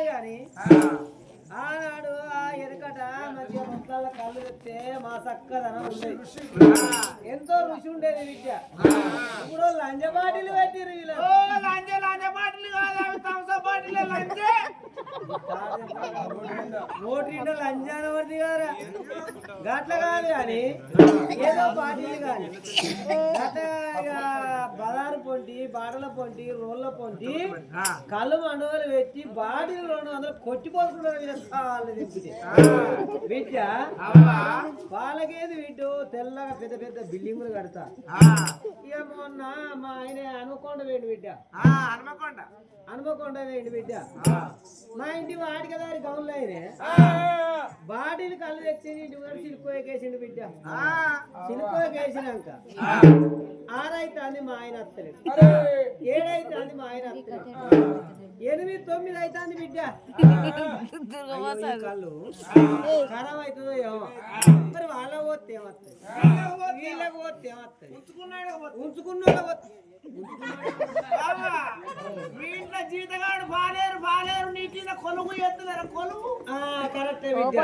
కానీ ఆనాడు ఆ ఎనకట మంచిగా ముక్కల కళ్ళు తెస్తే మా చక్కదనం ఉండేది, ఎంతో రుచి ఉండేది విద్య. ఇప్పుడు లంజ బాటిల్ పెట్టిరు నోటి లంజానవర్ది గారా గట్ల కాదు కానీ ఏదో బాటిల్ కానీ బదారు పొంటి బాటల పొంటి రోళ్ళ పొంటి కళ్ళు మండవలు పెట్టి బాటిల్ 200 కొట్టిపోతున్నారు విద్య. వాళ్ళకేది వీటు తెల్లగా పెద్ద పెద్ద బిల్డింగులు కడతా. ఇక మొన్న మా ఆయన హనుమకొండ వేయండి బిడ్డ, హనుమకొండ వేయండి బిడ్డ. మా ఇంటి వాడిక దారి గౌన్లు అయినే బాడీలు కళ్ళు తెచ్చి సిలుకోకేసిండు బిడ్డ. సిలుకోకేసినాక 6 అవుతుంది మా ఆయన వస్తలేదు, 7 అవుతుంది మా ఆయన వస్తలేదు, 8, 9 అవుతుంది బిడ్డ. కళ్ళు ఖరాబ్ అవుతుందో ఏమో, మరి వాళ్ళ పోతే ఏమవుతుంది, వీళ్ళకి పోతే ఏమవుతుంది, ఉంచుకున్న జీతగాడు బాలేరు నీటిన కొలుగు ఎత్తున్నారు కొలుగు కరెక్టే విద్య.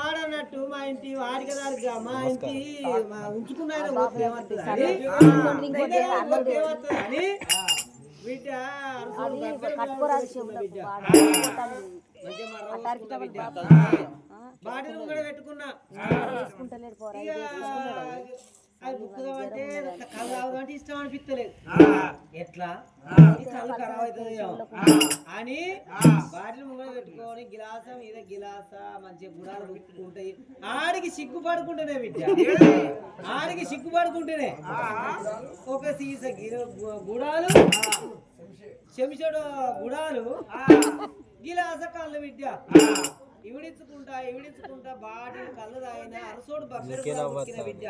ఆడన్నట్టు మా ఇంటి వాడిక దారిగా మా ఇంటి ఉంచుకున్నాయన పోతే ఏమవుతుంది అని బిడ్డ. బాడీ కూడా పెట్టుకున్నా అది బుక్కుదామంటే కళ్ళు తాగుదామంటే ఇష్టం అనిపిస్తలేదు. ఎట్లా కళ్ళు ఖరాబ్ అవుతుందేమో అని బాటిల్ ముంగడ పెట్టుకొని గిలాసా మీద గిలాసా మంచిగా గుడాలు బుక్కుంటాయి. ఆడికి సిగ్గుపడుకుంటేనే బిడ్డ, ఆడికి సిగ్గుపడుకుంటేనే ఒక సీస గుడాలు చెంచడు గుడాలు గిలాస కళ్ళు బిడ్డ. ఇవిడించుకుంటా బాటి కళ్ళు తాగిన అరసోడు బొక్కిన బిడ్డ,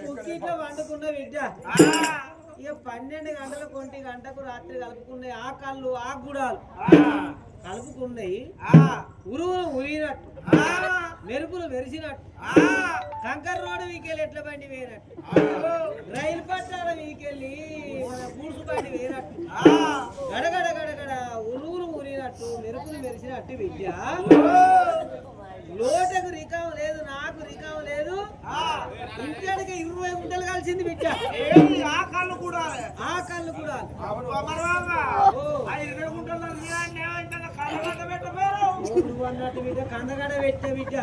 ముక్కిట్లో వండుకున్న బిడ్డ. ఇక 12 గంటలకు 1 గంటకు రాత్రి కలుపుకున్నాయి ఆ కళ్ళు ఆ గుడాలు కలుపుకున్నాయి. ఉరువులు ఉరిగినట్టు, మెరుపులు మెరిసినట్టు, కంకర్ రోడ్డు వీకెళ్ళి ఎట్ల బండి వేయనట్టు, రైలు పట్టాల వీకెళ్ళి మన గూడ్సు బండి వేయనట్టు, గడగడ గడగడ ఉరువులు ఉరిగినట్టు, మెరుపులు మెరిసినట్టు విద్య. లోటకు రికాం లేదు, నాకు రికాం లేదు. ఇంటికి 20 గుంటలు కలిసింది బిడ్డ. ఆ కళ్ళు కూడా అన్నట్టు బిడ్డ కందగడ పెట్టే బిడ్డ.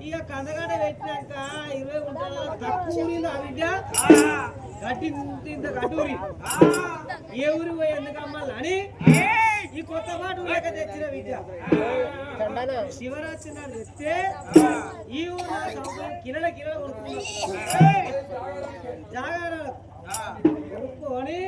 ఇక కందగడ పెట్టినాక 20 గుంటల తక్కువ బిడ్డ గడ్డి ఇంత గడ్డూరి ఏ ఊరి పోయి ఎందుకు అమ్మాలి అని ఈ కొత్త పాటు లేక తెచ్చిన విద్య. శివరాత్రి నాడు తెస్తే ఈ ఊరు కిలల జాగారాలు కొనుక్కొని